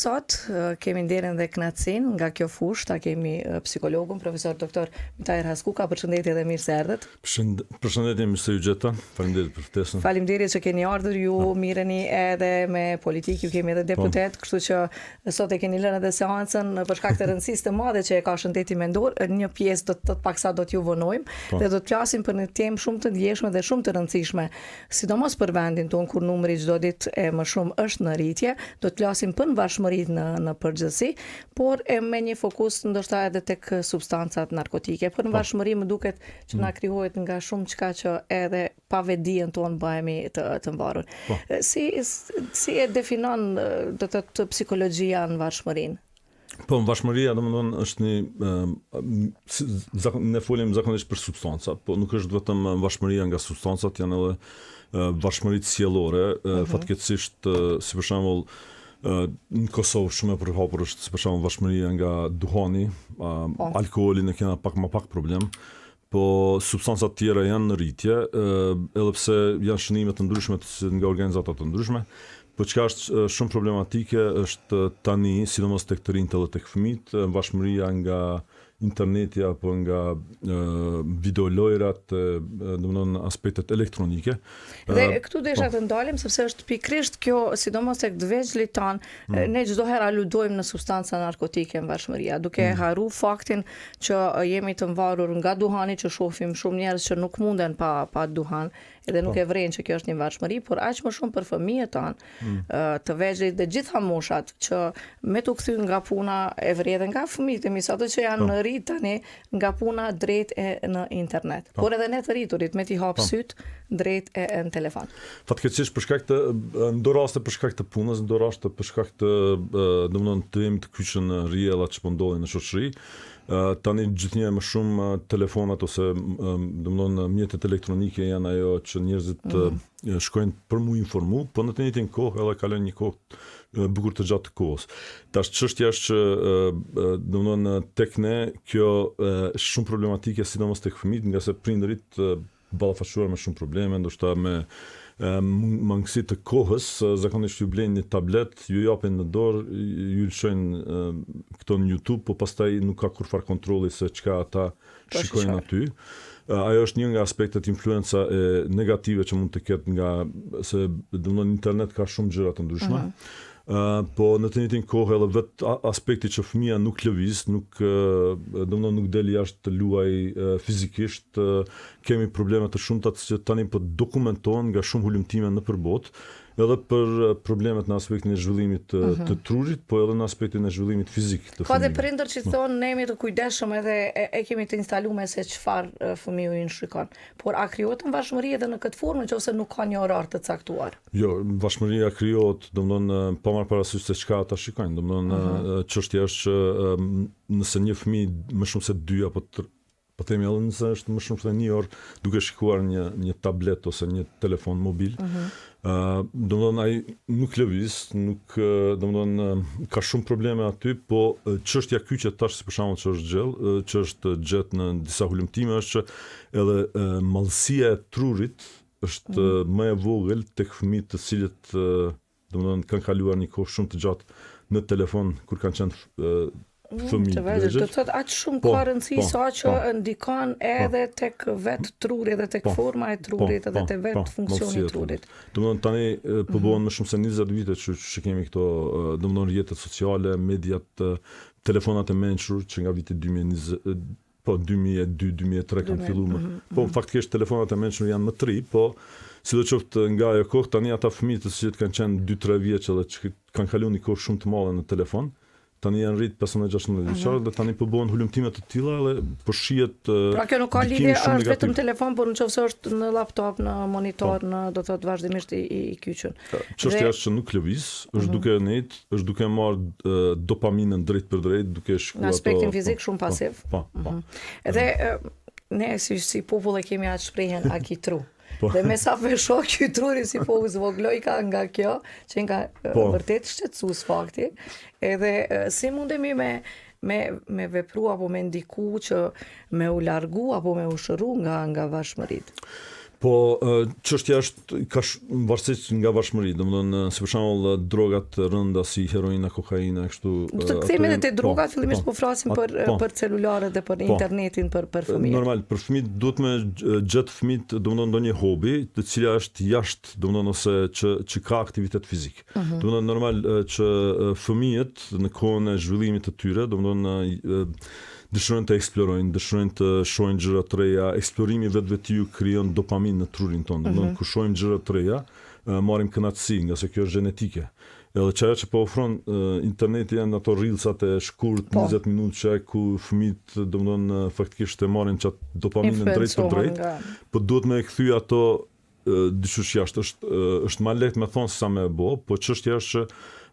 Sot kemi nderin dhe kënaqësinë nga kjo fushë, ta kemi psikologun, profesor doktor Mitajr Haskuka. Përshëndetje dhe mirë se erdhët. Përshëndetje, mirë se ju gjeta. Faleminderit për ftesën. Faleminderit që keni ardhur, ju mireni edhe me politikë, ju kemi edhe deputet, kështu që sot e keni lënë edhe seancën për shkak të rëndësisë të madhe që e ka shëndeti mendor. Një pjesë do të paksa do t'ju vonojmë dhe do të flasim për një temë shumë të ndjeshme dhe shumë të rëndësishme, sidomos për vendin tonë kur numri çdo ditë e më shumë është në rritje. Do të flasim për në përgjithësi, por me një fokus ndoshta edhe tek substancat narkotike. Për në varfëri më duket që na krijohet nga shumë çka që edhe pa vetdijen tonë bëhemi të mbarur. Si e definon do të thotë psikologjia në varfërinë? Po, varfëria domethënë është një ne folim zakonisht për substanca, po nuk është vetëm varfëria nga substancat, janë edhe varfëritë sjellore, fatkeqësisht si për shembull në Kosovë shumë e përhapur është si për shembull varfëria nga duhani, alkooli ne kena pak më pak problem, po substancat tjera janë në rritje, edhe pse janë shënime të ndryshme nga organizata të ndryshme. Po çka është shumë problematike është tani, sidomos tek të rinjtë edhe tek fëmijët, varfëria nga interneti apo nga videolojrat, domethënë aspektet elektronike. Dhe këtu desha të ndalim sepse është pikërisht kjo, sidomos tek të vegjëlit tan, ne çdo herë aludojmë në substanca narkotike në varfëria, duke harru faktin që jemi të mvarur nga duhani, që shohim shumë njerëz që nuk munden pa duhan, edhe nuk e vrenë që kjo është një varfëri, por aq më shumë për fëmijët tanë, të vegjëlit dhe gjitha moshat që me të kthy nga puna e vredhe nga fëmijët e mi, ato që janë në rrit tani nga puna drejt në internet. Por edhe ne të rriturit me t'i hap syt drejt në telefon. Fatkeqësisht për shkak të ndo raste për shkak të punës, ndo raste për shkak të domethënë të jemi të kyçën në rrjella që po ndodhin në shoqëri. Tani gjithnjë më shumë telefonat ose domethënë mjetet elektronike janë ajo që njerëzit shkojnë për mu informu, po në të njëjtin kohë edhe kalojnë një kohë bukur të gjatë të kohës. Tash çështja është që domethënë tek ne kjo është shumë problematike, sidomos tek fëmijët, nga se prindërit ballafaqohen me shumë probleme, ndoshta me mangësi të kohës, zakonisht ju blejnë një tablet, ju japin në dorë, ju lëshojnë këto në YouTube, po pastaj nuk ka kurfar kontrolli se çka ata shikojnë aty. Ajo është një nga aspektet influenca negative që mund të ketë nga se domethënë internet ka shumë gjëra të ndryshme. Po në të njëjtin kohë edhe vetë aspekti që fëmia nuk lëviz, domethënë nuk del jashtë të luaj fizikisht, kemi probleme të shumta që tani po dokumentohen nga shumë hulumtime nëpër botë, edhe për problemet në aspektin e zhvillimit të trurit, po edhe në aspektin e zhvillimit fizik të fëmijës. Ka dhe prindër që thonë ne jemi të kujdesshëm edhe e kemi të instaluar se çfarë fëmiu i shikon. Por a krijohet varfëri edhe në këtë formë nëse nuk ka një orar të caktuar? Jo, varfëria krijohet, domethënë pa marrë parasysh se çka ata shikojnë. Domethënë çështja është që nëse një fëmijë më shumë se 2 apo 3, po themi edhe nëse është më shumë se 1 orë duke shikuar një tablet ose një telefon mobil, domethënë ai nuk lëviz, domethënë ka shumë probleme aty, po çështja kyçe tash si për shembull që është gjetë në disa hulumtime është që edhe mallësia e trurit është më e vogël tek fëmijët të cilët domethënë kanë kaluar një kohë shumë të gjatë në telefon kur kanë qenë fëmijë. Do të thotë aq shumë ka rëndësi sa që ndikon edhe tek vetë truri, edhe tek forma e trurit, edhe tek vetë funksioni i trurit. Domethënë tani po bëhen më shumë se 20 vite që kemi këto domethënë rrjetet sociale, mediat, telefonat e mençur që nga viti 2020, po 2002-2003 kanë filluar. Po faktikisht telefonat e mençur janë më të ri, po sidoqoftë nga ajo kohë tani ata fëmijë të cilët kanë qenë 2-3 vjeç edhe që kanë kaluar një kohë shumë të madhe në telefon, tani janë rrit 15-16 vjeçar dhe tani po bëhen hulumtime të tilla dhe po shihet. Pra kjo nuk ka lidhje është vetëm telefon, por nëse është në laptop, në monitor, në do thotë vazhdimisht i kyçën. Çështja është që nuk lëviz, është duke nejt, është duke marrë dopaminën drejt për drejt, duke shkuar në aspektin fizik shumë pasiv. Edhe ne si popull e kemi atë shprehjen akitru. Dhe me sa shoh ky truri si po u zvogloi ka nga kjo, që nga vërtet shqetësues fakti, edhe si mundemi me vepru apo me ndiku që me u largu apo me u shëru nga varfëritë. Po, çështja është varësisht nga varfëri, domethënë si për shembull drogat rënda si heroina, kokaina, kështu. Do të kthehemi edhe te drogat, fillimisht po flasim për celularët dhe për internetin për fëmijët. Normal, për fëmijët duhet me gjetë fëmijët domethënë ndonjë hobi, të cila është jashtë, domethënë ose që ka aktivitet fizik. Domethënë normal që fëmijët në kohën e zhvillimit të tyre, domethënë dëshirojnë të eksplorojnë, dëshirojnë të shohin gjëra të reja, eksplorimi vetvetiu krijon dopamin në trurin tonë. Domethënë kur shohim gjëra të reja, marrim kënaqësi, nga se kjo është gjenetike. Edhe çaja që po ofron interneti janë ato reelsat e shkurt 20 minutë ku fëmijët domethënë faktikisht e marrin çat dopaminën drejt për drejt, po duhet me kthy ato dyshys jashtë. Është më lehtë me thonë se sa më bë, po çështja është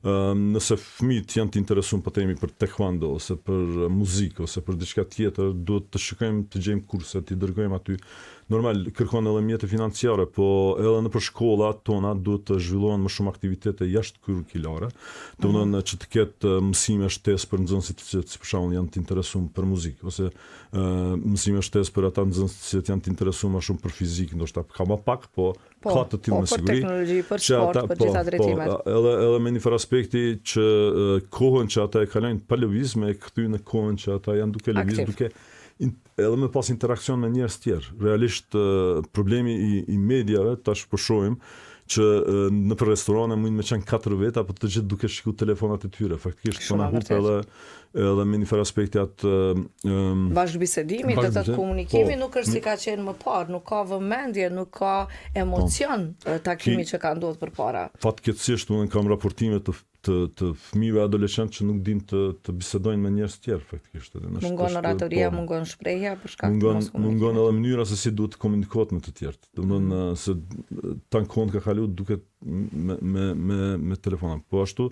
nëse fëmijët janë të interesuar po themi për taekwondo ose për muzikë ose për diçka tjetër, duhet të shikojmë të gjejmë kurse, të dërgojmë aty. Normal kërkon edhe mjete financiare, po edhe nëpër shkollat tona duhet të zhvillohen më shumë aktivitete jashtë kurrikulare. Domethënë që të ketë mësime shtesë për nxënësit që për shembull janë të interesuar për muzikë ose mësime shtesë për ata nxënës që janë të interesuar më shumë për fizikë, ndoshta ka më pak, po ka të tillë me siguri. Për teknologji, për sport, për gjitha drejtimet. Edhe me një farë aspekti që kohën që ata e kalojnë pa lëvizje e kthy në kohën që ata janë duke lëvizur, duke edhe me pas interakcion me njerëz tjerë. Realisht problemi i mediave tash po shohim që në për restorane mund me qenë 4 veta, po të gjithë duke shikuar telefonat e tyre. Faktikisht po na hup edhe me një farë aspekti atë bashkëbisedimi, do të komunikimi nuk është si ka qenë më parë, nuk ka vëmendje, nuk ka emocion takimi që ka ndodhur përpara. Fatkeqësisht unë kam raportime të fëmijëve adoleshentë që nuk din të bisedojnë me njerëz tjerë faktikisht. Mungon oratoria, mungon shprehja për shkak të mos komunikimit. Mungon edhe mënyra se si duhet të komunikohet me të tjerët. Domethënë se tankon ka kaluar duket me telefona. Po ashtu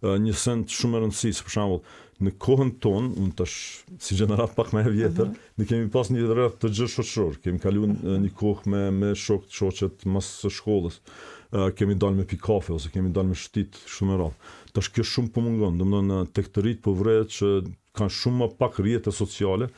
një send shumë e rëndësishme, për shembull, në kohën tonë, unë tash si gjenerat pak më e vjetër, ne kemi pas një rreth të gjë shoqëror, kemi kaluar një kohë me shoqet mas së shkollës. Kemi dalë me pi kafe ose kemi dalë me shtit shumë e radhë. Tash kjo shumë po mungon, domethënë tek të rinjt po vret që kanë shumë më pak rrjete sociale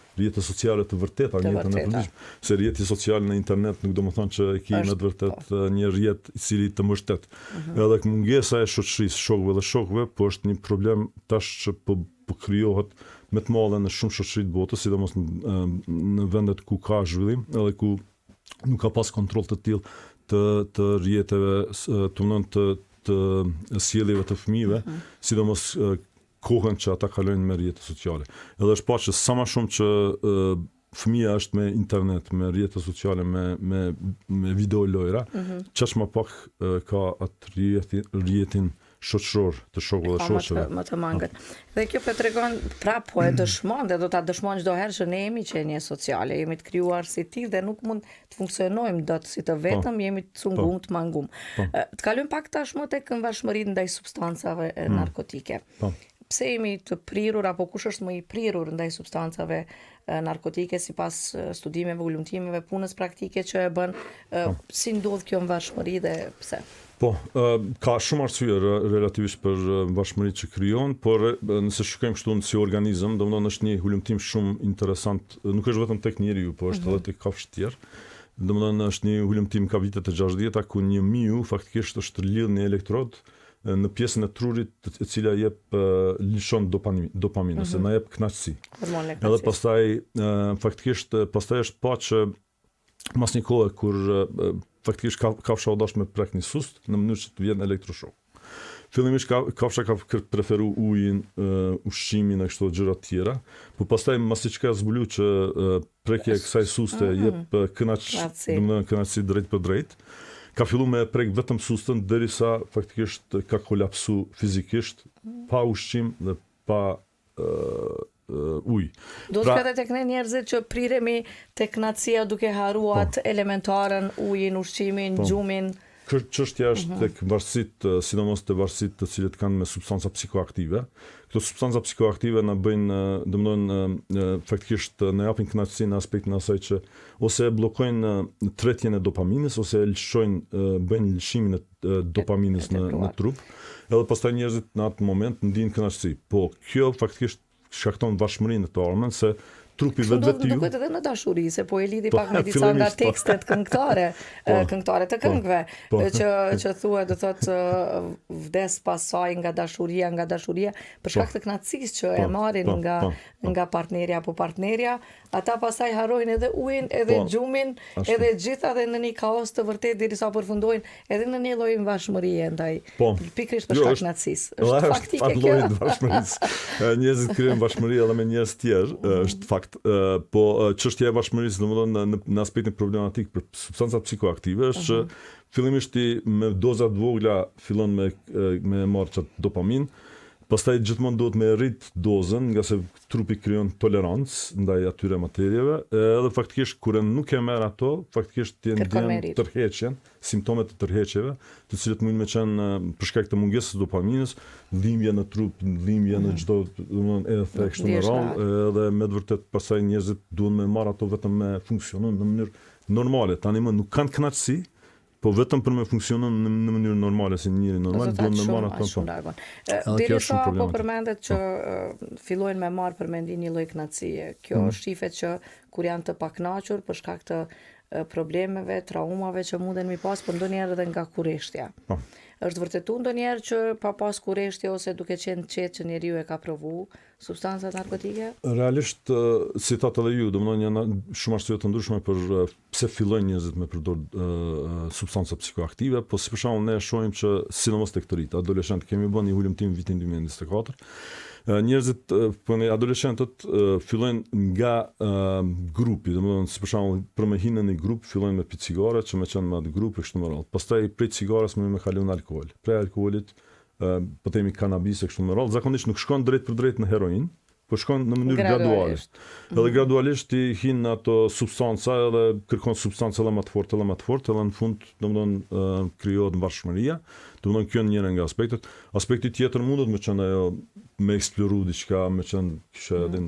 të vërteta në jetën e përditshme. Se rrjeti social në internet nuk do të thonë që ke në të vërtet një rrjet i cili të mbështet. Edhe mungesa e shoqërisë, shokëve dhe shokëve, po është një problem tash që po krijohet më të madhe në shumë shoqëri të botës, sidomos në vendet ku ka zhvillim, edhe ku nuk ka pas kontroll të tillë të rrjeteve, të sjelljeve të fëmijëve, sidomos kohën që ata kalojnë me rrjete sociale. Edhe është pa që sa më shumë që fëmia është me internet, me rrjete sociale, me video lojra, çaq më pak ka atë rrjetin shoqëror të shokëve dhe shoqeve. Më të mangët. Dhe kjo po tregon prapë e dëshmon dhe do ta dëshmojnë çdo herë që ne jemi qenie sociale, jemi të krijuar si tillë dhe nuk mund të funksionojmë dot si të vetëm, jemi të cungum, të mangum. Të kalojmë pak tashmë tek këmbashmëritë ndaj substancave narkotike. Pse jemi të prirur apo kush është më i prirur ndaj substancave narkotike sipas studimeve, ulëmtimeve, punës praktike që e bën, si ndodh kjo mbarshmëri dhe pse? Po, ka shumë arsye relativisht për bashkëmëritë që krijon, por nëse shikojmë kështu si organizëm, domethënë është një ulëmtim shumë interesant, nuk është vetëm tek njeriu, po është edhe tek kafshë të tjerë. Domethënë është një ulëmtim ka vitet e 60-ta ku një miu faktikisht është lidhur në elektrod në pjesën e trurit e cila jep lëshon dopamin ose na jep kënaqësi. Edhe pastaj faktikisht pastaj është pa që mas një kohë kur faktikisht kafsha u dash me prek një sust në mënyrë që të vjen elektroshok. Fillimisht kafsha ka preferu ujin, ushqimin e kështu gjëra të tjera, por pastaj masi që ka zbulu që prekja e kësaj suste jep kënaqësi drejt për drejt, ka fillu me prek vetëm sustën derisa faktikisht ka kolapsu fizikisht pa ushqim dhe pa ujë. Do të thotë tek ne njerëzit që priremi tek kënaqësia duke harruar elementaren, ujin, ushqimin, gjumin. Çështja është tek varësitë, sidomos te varësitë të cilët kanë me substanca psikoaktive. Këto substanca psikoaktive na bëjnë, domethënë, faktikisht na japin kënaqësi në aspektin asaj që ose bllokojnë tretjen e dopaminës ose bëjnë lëshimin e dopaminës në trup. Edhe pastaj njerëzit në atë moment ndjejnë kënaqësi. Po kjo faktikisht shkakton bashkëmërinë të armën se trupi Kështu vetë ju. duket edhe në dashuri, se po e lidhi pak me disa nga fillimisht, tekstet këngëtare, këngëtare të këngëve, që thuhet, do thotë vdes pas saj nga dashuria, për shkak të kënaqësisë që e marrin nga partnerja apo partnerja, ata pastaj harrojnë edhe ujin, edhe gjumin, edhe gjitha dhe në një kaos të vërtet derisa përfundojnë edhe në një lloj vashmërie ndaj. Pikërisht për shkak të kënaqësisë. Është faktike kjo. Njerëzit krijojnë vashmëri edhe me njerëz tjerë, është fakt. Po çështja e vashmërisë, domethënë në aspektin problematik për substancat psikoaktive është që fillimisht me doza të vogla fillon me marrë çat dopamin. Pastaj gjithmonë duhet me rrit dozën, nga se trupi krijon tolerancë ndaj atyre materieve, edhe faktikisht kur nuk e merr ato, faktikisht ti ndjen tërheqjen, simptome të tërheqjeve, të cilët mundin me qenë për shkak të mungesës së dopaminës, dhimbje në trup, dhimbje në çdo, domethënë edhe kështu me radhë, edhe me të vërtet pastaj njerëzit duhen me marr ato vetëm me funksionon në mënyrë normale. Tani më nuk kanë kënaqësi, po vetëm për me funksionon në mënyrë normale, si njëri normal, duhet me marrë ato. Derisa po përmendet që fillojnë me marrë përmendi një lloj kënaqësie. Kjo shifet që kur janë të pakënaqur për shkak të problemeve, traumave që munden mi pas, por ndonjëherë edhe nga kurreshtja. Është vërtetuar ndonjëherë që pa pas kurreshtje ose duke qenë qetë që njeriu e ka provu substancat narkotike? Realisht, si thatë edhe ju, domethënë janë shumë arsye të ndryshme për pse fillojnë njerëzit me përdor substanca psikoaktive, po si për shembull ne shohim që sidomos tek të rinjt, adoleshentë, kemi bën një hulumtim vitin 2024. Njerëzit, adoleshentët fillojnë nga grupi, domethënë si për shembull për me hinë në një grup fillojnë me pitë cigare, që me qenë me atë grup e kështu me radhë. Pastaj prej cigares me kalu në alkool. Prej alkoolit po themi kanabis e kështu me radhë, zakonisht nuk shkon drejt për drejt në heroin, po shkon në mënyrë graduale. Edhe gradualisht i hin ato substanca edhe kërkon substanca edhe më të fortë, edhe në fund domethënë krijohet vashmëria. Domethënë kjo njëra nga aspektet. Aspekti tjetër mundet me qenë ajo me eksploru diçka, me qenë kisha edhe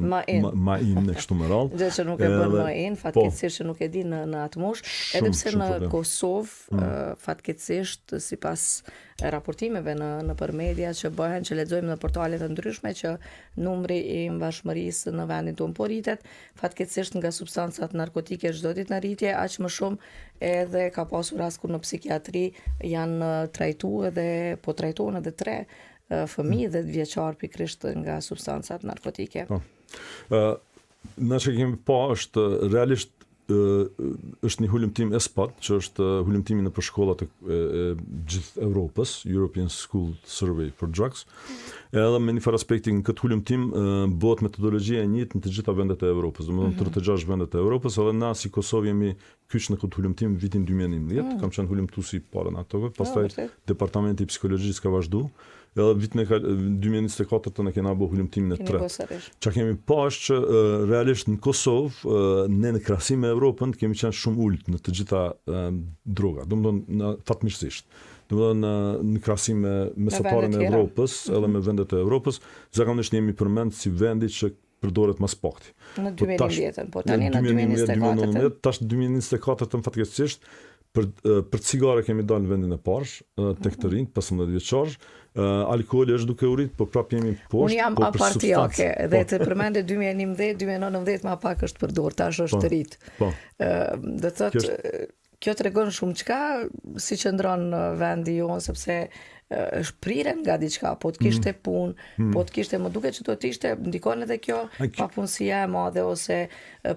ma in kështu me radhë. Gjë që nuk e bën ma in, fatkeqësisht që nuk e di në atë moshë, edhe pse në Kosovë fatkeqësisht sipas raportimeve në për media që bëhen, që lexojmë në portale të ndryshme, që numri i mbashmërisë në vendin tonë po rritet, fatkeqësisht nga substancat narkotike çdo ditë në rritje, aq më shumë edhe ka pasur rast kur në psikiatri janë trajtuar dhe po trajtohen edhe 3 fëmijë 10 vjeçar pikërisht nga substancat narkotike. Na që kemi pa është realisht është një hulumtim ESPAD, që është hulumtimi në për shkollat e gjithë Evropës, European School Survey for Drugs. Edhe me një farë aspekti në këtë hulumtim bëhet metodologjia e njëjtë në të gjitha vendet e Evropës, domethënë 36 vendet e Evropës, edhe na si Kosovë jemi kyç në këtë hulumtim vitin 2011, kam qenë hulumtuesi para në ato, pastaj departamenti i psikologjisë ka vazhdu. Edhe vitin e 2024 të në kena bo hulumtimin e 3. Qa kemi pa është që realisht në Kosovë, ne në krahasim me Evropën, kemi qenë shumë ullët në të gjitha droga, domethënë fatmirësisht. Domethënë në krahasim me mesatarën e Evropës, edhe me vendet e Evropës, zakonisht jemi përmend si vendi që përdoret mas pakti. Në 2010, po tani në 2024. Tash në 2024 fatkeqësisht për cigare kemi dalë në vendin e parë, tek të rinjt, 15 vjeçar. Alkooli është duke u rrit, po prapë jemi poshtë. Unë jam apartiake dhe të përmende 2011, 2019 më pak është përdor, tash është të rrit. Do thotë kjo tregon shumë çka si qëndron vendi jonë, sepse është prirën nga diçka, po të kishte punë, po të kishte, më duket që do të ishte, ndikon edhe kjo papunësia e madhe ose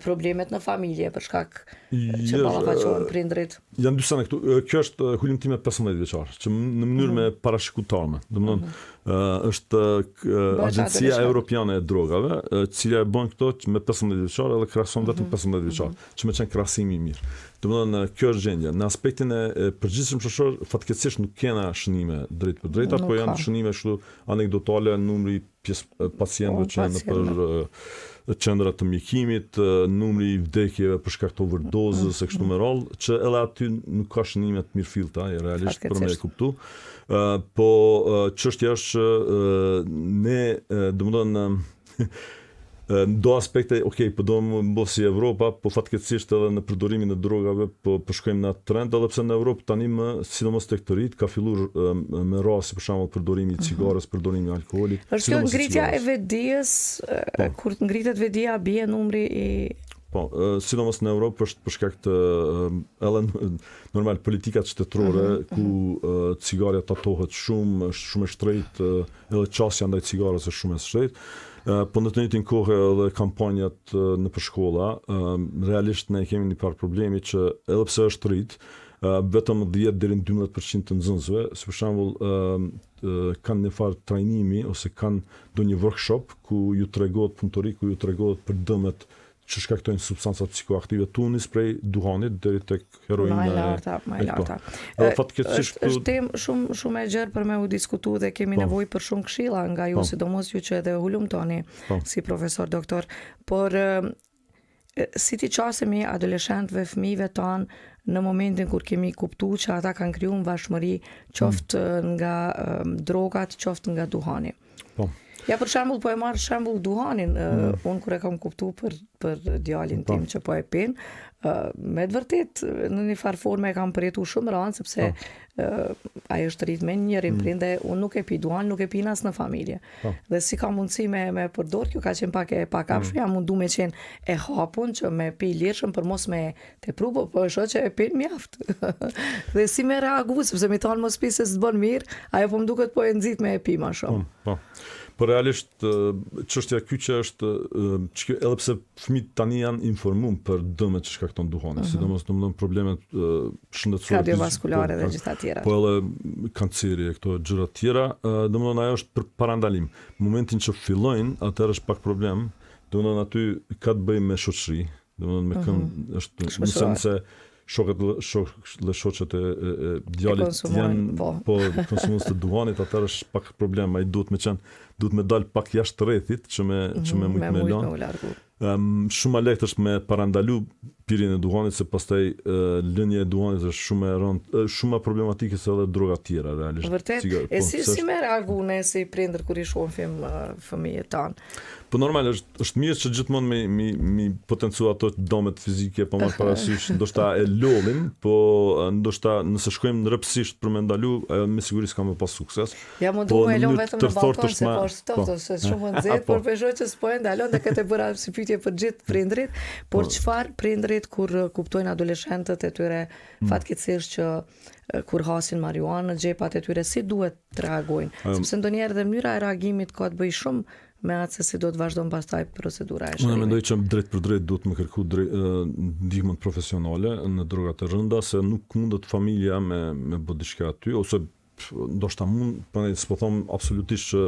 problemet në familje për shkak që ballafaqohen prindrit. Janë dy sene këtu. Kjo është hulumtimi 15 vjeçar, që në mënyrë me parashikutarme. Domethënë është Agjencia Europiane e Drogave, cila e bën këto me 15 vjeçar edhe krahason vetëm 15 vjeçar, që më qenë krahasimi i mirë. Domethënë kjo është gjendja. Në aspektin e përgjithshëm shoqëror, fatkeqësisht nuk kena shënime drejt për drejt, apo janë shënime kështu anekdotale, numri pacientëve që janë për qendra të mjekimit, numri i vdekjeve për shkak të overdozës e kështu me radhë, që edhe aty nuk ka shënime të mirëfillta, realisht për me e kuptu. Po çështja është që ne, domethënë do aspekte, po do më si Evropa, po fatkeqësisht edhe në përdorimin e drogave, po shkojmë në atë trend, edhe pse në Evropë tani më, sidomos tek të rit, ka filluar me rasti për shembull përdorimi i cigares, përdorimi i alkoolit. Është kjo ngritja e vetdijes, kur ngritet vetdia bie numri i sidomos në Europë është për shkak të edhe normal politikat shtetërore ku cigaria tatohet shumë, është shumë e shtrenjtë, edhe qasja ndaj cigares është shumë e shtrenjtë. Po në të njëjtin kohë edhe kampanjat në për shkolla, realisht ne kemi një par problemi që edhe pse është rrit, vetëm 10 deri në 12% të nxënësve, si për shembull kanë një farë trajnimi ose kanë ndonjë workshop ku ju tregohet punëtori, ku ju tregohet për dëmet që shkaktojnë substancat psikoaktive tunis prej duhanit deri tek heroina e larta. Është temë shumë e gjerë për me u diskutu dhe kemi nevojë për shumë këshilla nga ju, sidomos ju që edhe hulumtoni si profesor doktor, por si ti qasemi adoleshentëve, fëmijëve tanë në momentin kur kemi kuptuar që ata kanë krijuar vashmëri qoftë nga drogat, qoftë nga duhani. Ja, për shembull, po e marr shembull duhanin, unë kur e kam kuptuar për djalin tim që po e pin, me të vërtet në një farë forme e kam përjetuar shumë rënd sepse ai është rrit me njërin prind dhe unë nuk e pi duhan, nuk e pin as në familje. Dhe si ka mundësi me përdor, kjo ka qenë pak e pakapshme, jam mundu me qenë e hapun që me pi lirshëm për mos me tepru, po e shoh që e pin mjaft. Dhe si me reagu, sepse mi thonë mos pi se s'bën mirë, ajo po më duket po e nxit me e pi më shumë. Po realisht çështja kyçe është që edhe pse fëmijët tani janë informuar për dëmet që shkakton duhani, sidomos domethënë problemet shëndetësore, kardiovaskulare dhe gjitha tjera. Po edhe kanceri e këto gjëra të tjera, domethënë ajo është për parandalim. Në momentin që fillojnë, atëherë është pak problem, domethënë aty ka të bëjë me shoqëri, domethënë me kënd është nëse shoqet e djalit janë konsumues të duhanit, atëherë është pak problem, ai duhet me dal pak jashtë rrethit që me mujt me lënë. Shumë lehtë është me parandalu pirjen e duhanit, se pastaj lënia e duhanit është shumë e rëndë, shumë problematike se edhe droga tjera realisht. Vërtet, si me reagu ne si prindër kur i shohim fëmijët tanë? Po normal është mirë që gjithmonë mi potencu ato dëmet fizike, po marr parasysh ndoshta e lollim, po ndoshta nëse shkojmë rrepsisht për me ndalu, ajo me siguri s'ka më pas sukses. Ja mundu me lëm vetëm në balkon se po është ftohtë, se shumë nxehtë, por për që s'po e ndalon dhe këtë bëra si pyetje për gjithë prindrit, por çfarë prindrit kur kuptojnë adoleshentët e tyre fatkeqësisht që kur hasin marijuanë në xhepat e tyre, si duhet të reagojnë? Sepse ndonjëherë dhe mënyra e reagimit ka të bëjë shumë me atë se si do të vazhdon pastaj procedura e shërimit. Unë mendoj që drejt për drejt duhet me kërku ndihmën profesionale në drogat e rënda, se nuk mundet familja me bë diçka aty, ose ndoshta mund, po ne s'po them absolutisht që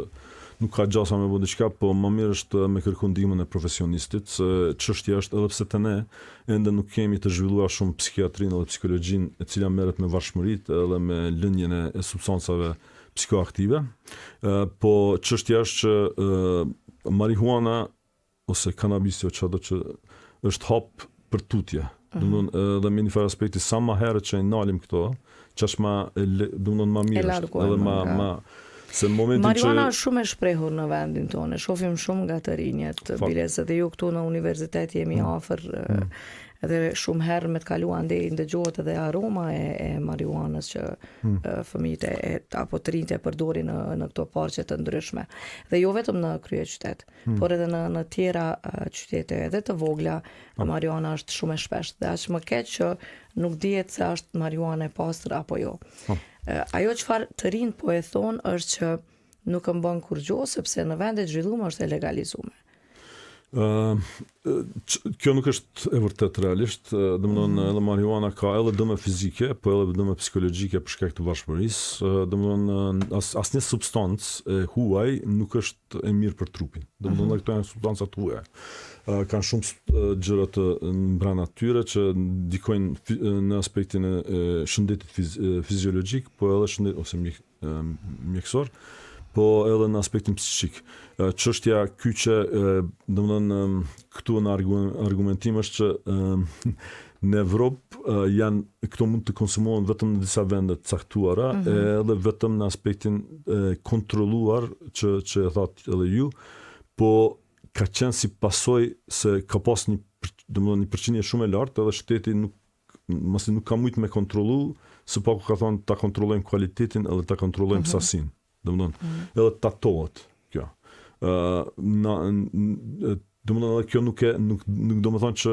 nuk ka gjasa me bë diçka, po më mirë është me kërku ndihmën e profesionistit, se çështja është edhe pse te ne ende nuk kemi të zhvilluar shumë psikiatrinë dhe psikologjinë e cila merret me varfshmëritë edhe me lënien e substancave psikoaktive, po çështja është që marihuana ose kanabisi ose çdo që është hap për tutje. Domthonë edhe me një farë aspekti sa më herët që ndalim këto, çash më domthonë më mirë edhe më se momentin marijuana është shumë e shprehur në vendin tonë. Shohim shumë nga të rinjët, biles edhe ju këtu në universitet jemi afër edhe shumë herë me të kalu andej ndëgjohet edhe aroma e marijuanës që fëmijët apo të rinjtë e përdorin në këto parqe të ndryshme. Dhe jo vetëm në kryeqytet, por edhe në tjera qytete edhe të vogla, marijuana është shumë e shpeshtë dhe aq më keq që nuk dihet se është marijuana e pastër apo jo. Ajo çfarë të rinjt po e thonë është që nuk e bën kur gjë sepse në vendet zhvilluar është e legalizuar. Kjo nuk është e vërtet realisht, domethënë edhe marijuana ka edhe dëme fizike, po edhe dëme psikologjike për shkak të varfshmërisë, domethënë asnjë substancë e huaj nuk është e mirë për trupin. Domethënë këto janë substanca të huaja. Kanë shumë gjëra të brenda tyre që ndikojnë në aspektin e shëndetit fiziologjik, po edhe shëndet ose mjekësor, po edhe në aspektin psiqik. Çështja kyçe, domethënë këtu në argumentim është që në Evropë këto mund të konsumohen vetëm në disa vende të caktuara, edhe vetëm në aspektin kontrolluar që e thatë edhe ju, po ka qenë si pasojë se ka pas një përqindje shumë e lartë edhe shteti nuk ka mujt me kontrollu, se po ka thonë ta kontrollojmë kualitetin edhe ta kontrollojmë sasinë. Domethënë edhe tatohet kjo. Domethënë edhe kjo nuk do të thonë që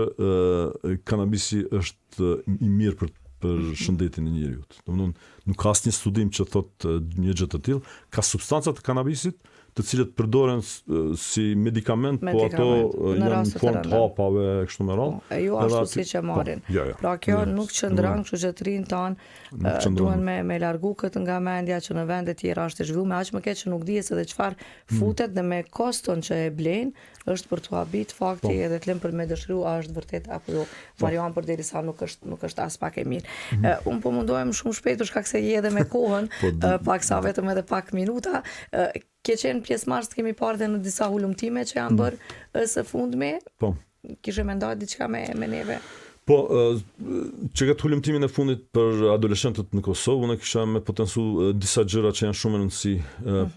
kanabisi është i mirë për shëndetin e njeriut. Domethënë nuk ka asnjë studim që thotë një gjë të tillë, ka substanca të kanabisit të cilët përdoren si medikament, po ato janë në formë të hapave kështu me radhë. Jo ashtu siç e marrin. Pra kjo nuk qëndron, kështu që të rinë tanë duhen me largu këtë nga mendja që në vende tjera është e zhvilluar, aq më keq që nuk dihet se çfarë futet dhe me koston që e blejnë është për të habit fakti edhe të lëm për me dëshiru a është vërtet apo jo marijuana përderisa nuk është as pak e mirë. Unë po mundohem shumë shpejt për shkak se je edhe me kohën, paksa vetëm edhe pak minuta. Ke qenë pjesëmarrës, kemi parë dhe në disa hulumtime që janë bërë së fundmi. Po. Kishe menduar diçka me neve? Po, që këtë hulumtimin e fundit për adoleshentët në Kosovë, unë kisha me potencu disa gjëra që janë shumë e rëndësi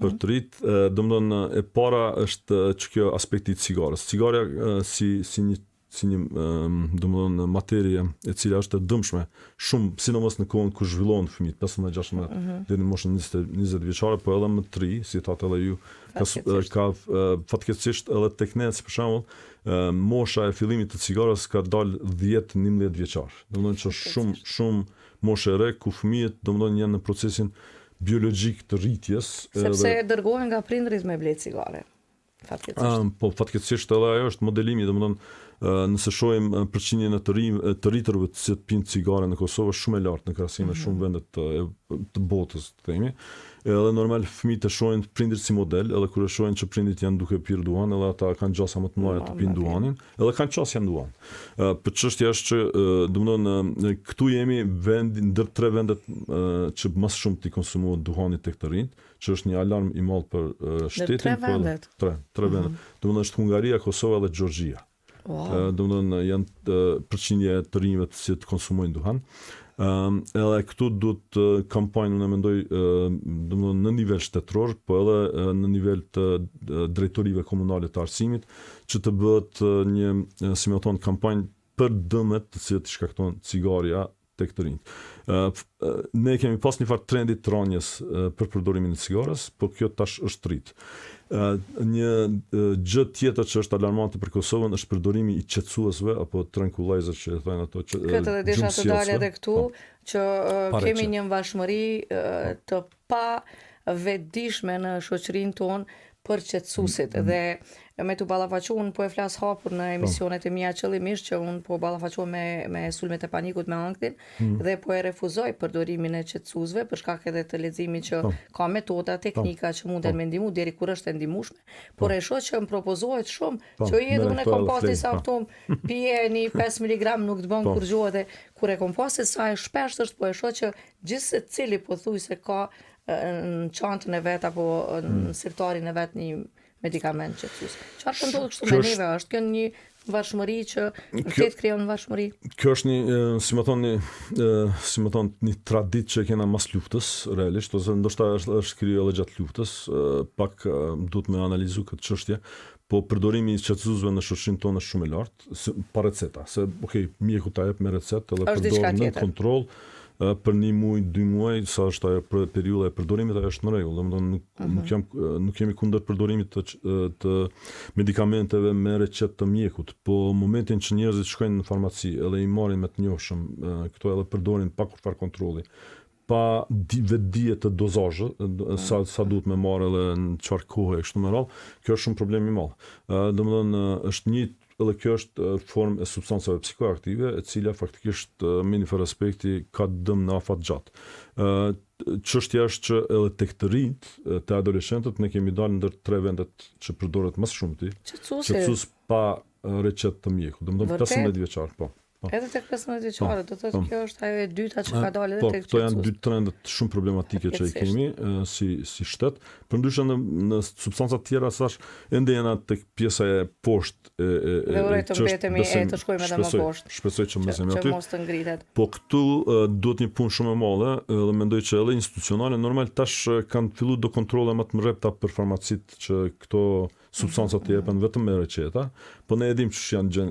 për të rit. Domethënë e para është që kjo aspekti i cigares. Cigaria si një domethënë materie e cila është e dëmshme, shumë sidomos në kohën kur zhvillohen fëmijët, 15-16 deri në moshën 20 vjeçare, po edhe më të ri, si thatë edhe ju, ka fatkeqësisht edhe tek ne, për shembull, mosha e fillimit të cigares ka dalë 10-11 vjeçar. Domethënë që shumë moshë e re ku fëmijët domethënë janë në procesin biologjik të rritjes. Sepse dërgohen nga prindrit me ble cigare. Fatkeqësisht. Po fatkeqësisht edhe ajo është modelimi, domethënë nëse shohim përqindjen e të rritërve që pinë cigare në Kosovë shumë e lartë në krahasim me shumë vende të botës, të themi. Edhe normal fëmijët e shohin prindrit si model, edhe kur e shohin që prindrit janë duke pirë duan, edhe ata kanë gjasa më të mëdha të pinë duanin, edhe kanë qasja në duan. Për çështja është që domethënë këtu jemi ndër 3 vendet që më shumë ti konsumohet duhani tek të rinjt, që është një alarm i madh për shtetin. 3 vendet. 3 vendet. Domethënë është Hungaria, Kosova dhe Georgjia. Domethënë janë përqindje të rinjve që konsumojnë duhan. Edhe këtu duhet kampanjë, unë mendoj, domethënë në nivel shtetëror, po edhe në nivel të drejtorive komunale të arsimit, që të bëhet një, si më thon, kampanjë për dëmet të cilët i shkakton cigaria tek të rinjt. Ne kemi pas një farë trendi të rënjes për përdorimin e cigares, po kjo tash është rrit. Një gjë tjetër që është alarmante për Kosovën është përdorimi i qetësuesve apo tranquilizer që e thonë ato që këtë edhe desha të dalë edhe këtu që kemi një mvashmëri të pa vetëdijshme në shoqërinë tonë për qetësuesit dhe me të ballafaqur, unë po e flas hapur në emisionet e mia qëllimisht që unë po ballafaqohem me sulmet e panikut me anktin dhe po e refuzoj përdorimin e qetësuesve për shkak edhe të leximit që ka metoda, teknika që munden me ndihmu deri kur është e ndihmueshme, por e shoh që më propozohet shumë që unë kam pas disa këtu pijeni 5 mg nuk të bën kur gjohet dhe kur e kam pas se sa e shpesh është, po e shoh që gjithë secili pothuajse ka në çantën e vet apo në sirtarin e vet një medikament qetësues. Çfarë po ndodh kështu me neve? Është kjo një varshmëri që vërtet krijon varshmëri? Kjo është një, si më thon, një traditë që kena mas luftës, realisht, ose ndoshta është krijuar edhe gjatë luftës, pak duhet me analizu këtë çështje. Po përdorimi i qetësuesve në shoqërinë tonë është shumë i lartë, pa receta, se mjeku ta jep me recetë edhe përdor në kontroll. Për 1 muaj, 2 muaj, sa është ajo periudha e përdorimit, ajo është në rregull. Domethënë nuk kemi kundër përdorimit të medikamenteve me recetë të mjekut, po momentin që njerëzit shkojnë në farmaci edhe i marrin me të njohshëm, këto edhe përdorin pa kurfar kontrolli, pa vetdije të dozazhit, sa duhet me marrë edhe në çfarë kohë kështu me radhë, kjo është shumë problem i madh. Domethënë është një edhe kjo është formë e substancave psikoaktive, e cila faktikisht me një farë aspekti ka dëm në afat gjatë. Çështja është që edhe tek të rinjt, te adoleshentët, ne kemi dalë ndër 3 vendet që përdoret më shumëti, qetësues pa recetë të mjekut, domethënë 15 vjeçar, po. Edhe tek 15 vjeçare, do thotë kjo është ajo e dyta që ka dalë edhe tek këto janë dy trendet shumë problematike që i kemi si shtet. Përndryshe në substanca të tjera thash ende jena tek pjesa e poshtë dhe uroj të mbetemi e të shkojmë edhe më poshtë. Shpresoj që mbesemi aty. Që mos të ngritet. Po këtu duhet një punë shumë e madhe dhe mendoj që edhe institucionale normal tash kanë filluar do kontrolle më të mëdha për farmacit që këto substancat të jepen vetëm me receta, po ne e dim që janë gjë,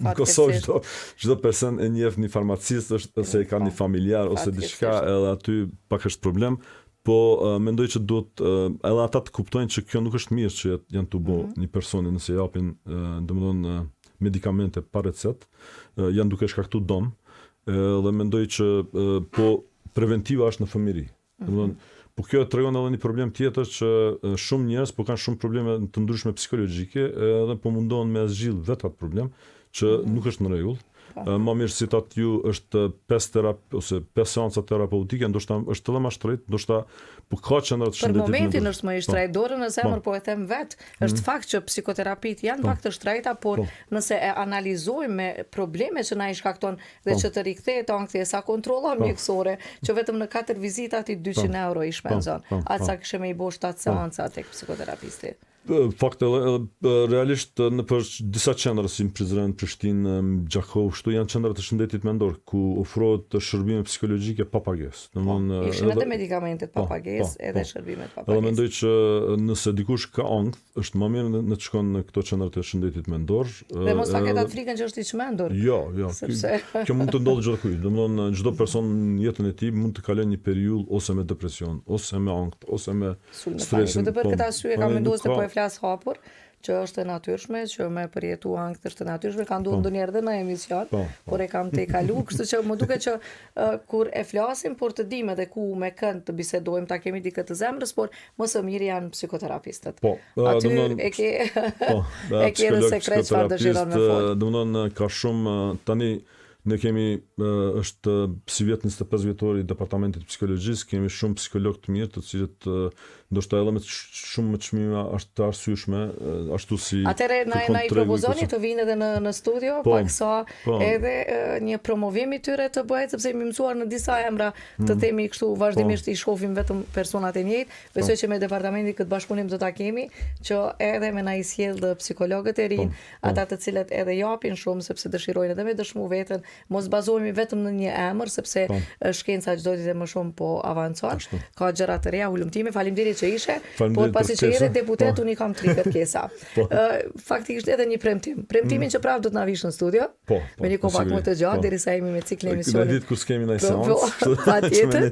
në Kosovë çdo person e njeh një farmacist ose e ka një familjar ose diçka, edhe aty pak është problem, po mendoj që duhet edhe ata të kuptojnë që kjo nuk është mirë që janë të bo një personi nëse japin domethënë medikamente pa recetë, janë duke shkaktuar dëm, dhe mendoj që po preventiva është në fëmijëri. Domethënë po kjo tregon edhe një problem tjetër që shumë njerëz po kanë shumë probleme të ndryshme psikologjike edhe po mundohen me zgjidh vetë atë problem që nuk është në rregull. Më mirë citat ju është 5 terapi ose 5 seanca terapeutike, ndoshta është edhe më shtrejt, ndoshta po ka qendra të shëndetit. Për momentin është më i shtrejt, dorën në zemër po e them vet, është fakt që psikoterapit janë pak të shtrejta, por nëse e analizojmë me probleme që na i shkakton dhe që të rikthehet ankthiesa kontrolla mjekësore, që vetëm në 4 vizita ti 200 euro i shpenzon. Atë sa kishe me i bo 7 seanca tek psikoterapisti. Fakt realisht në për disa qendra si në Prizren, Prishtinë, Gjakov, shtu janë qendra të shëndetit mendor ku ofrohet shërbime psikologjike pa pagesë. Ishin edhe medikamentet pa pagesë, edhe shërbimet pa pagesë. Edhe mendoj që nëse dikush ka ankth, është më mirë në të shkon në këto qendra të shëndetit mendor. Dhe mos ta ketë atë frikën që është i çmendur. Jo. Kjo mund të ndodhë çdo kujt. Domthonë çdo person në jetën e tij mund të kalojë një periudhë ose me depresion, ose me ankth, ose me stresin. Dhe për këtë arsye kam menduar se po e flas hapur, që është e natyrshme, që me përjetu ankth është e natyrshme, ka ndodhur ndonjëherë edhe në emision, por e kam te kalu, kështu që më duket që kur e flasim, por të dimë edhe ku me kënd të bisedojmë, ta kemi dikë të zemrës, por më së miri janë psikoterapistët. Aty e ke edhe sekret çfarë dëshiron me fol. Domthonë ka shumë tani ne kemi është si vjet 25 vjetori i departamentit psikologjisë, kemi shumë psikologë të mirë të cilët ndoshta edhe me shumë më çmime është të arsyeshme ashtu si. Atëherë na i propozoni të vinë edhe në studio, paksa edhe një promovim i tyre të bëhet sepse jemi mësuar në disa emra të themi kështu vazhdimisht i shohim vetëm personat e njëjtë. Besoj që me departamentin këtë bashkëpunim do ta kemi, që edhe me na i sjell psikologët e rinj, ata të cilët edhe japin shumë sepse dëshirojnë edhe me dëshmu veten, mos bazohemi vetëm në një emër sepse shkenca çdo ditë më shumë po avancon. Ka gjëra të reja, hulumtime. Faleminderit që ishe, por pasi që jere deputet, unë i kam 3 kërkesa. Faktikisht edhe një premtim. Premtimin që prapë do të na vish në studio, me një kompakt më të gjatë, derisa jemi me ciklin emisionit. Në ditë kur s'kemi ndaj seancë. Patjetër.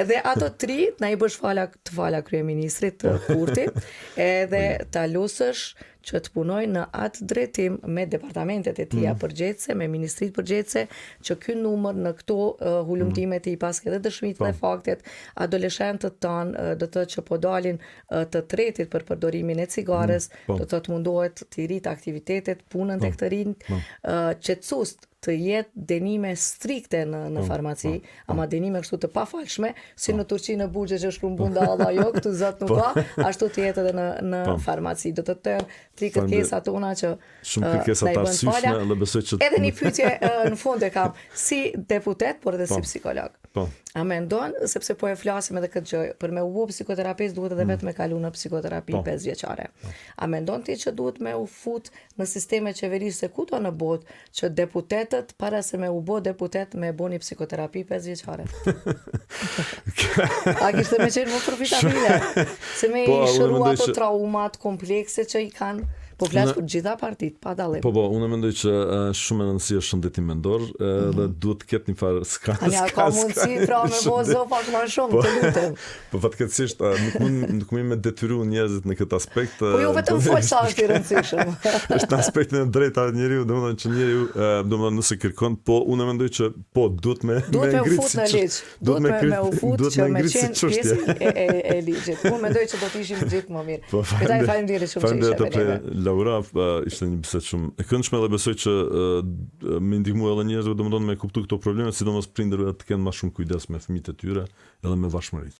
Edhe ato 3 na i bësh fala kryeministrit Kurtit, edhe ta lusësh që të punoj në atë drejtim me departamentet e tija përgjithëse, me ministrit përgjithëse, që ky numër në këto hulumtimet i paske edhe dëshmit dhe faktet, adoleshentët tanë do të që po dalin të tretit për përdorimin e cigares, do të mundohet të rrit aktivitetet, punën tek të rinjt, qetësust të jetë denime strikte në farmaci, ama denime kështu të pafalshme, si në Turqi në Buxhe që shkruan bunda Allah jo, këtu zot nuk ka, ashtu të jetë edhe në farmaci. Do të thënë 3 kërkesa tona që shumë kërkesa të arsyeshme, dhe besoj që edhe një pyetje në fund e kam si deputet, por edhe si psikolog. A mendon, sepse po e flasim edhe këtë gjë, për me u bë psikoterapist duhet edhe vetë me kalu në psikoterapi 5 vjeçare. A mendon ti që duhet me u fut në sisteme qeverisë kudo në botë që deputetët para se me u bë deputet me boni psikoterapi 5 vjeçare? A kishte me qenë më profitabile? Se me i shëru ato traumat komplekse që i kanë. Po flas për gjitha partitë, pa dallim. Po, unë mendoj që shumë e rëndësishme është shëndeti mendor, dhe duhet të ketë një farë ska. Ka mundësi pra me bozo pak më shumë, të lutem. Po fatkeqësisht nuk mund me detyru njerëzit në këtë aspekt. Po jo vetëm fol sa është i rëndësishëm. Është aspektin e drejta të njeriu, domethënë që njeriu, domethënë nëse kërkon, po unë mendoj që po duhet me ngritë. Duhet me u fut që me qenë pjesë e ligjit. Unë mendoj që do të ishim gjithë më mirë. Këta i faleminderit shumë që ishe me neve. Laura, ishte një bisedë shumë e këndshme dhe besoj që me ndihmu edhe njerëzve domethënë me kuptu këto probleme, sidomos prindërve të kenë më shumë kujdes me fëmijët e tyre edhe me vashmëri.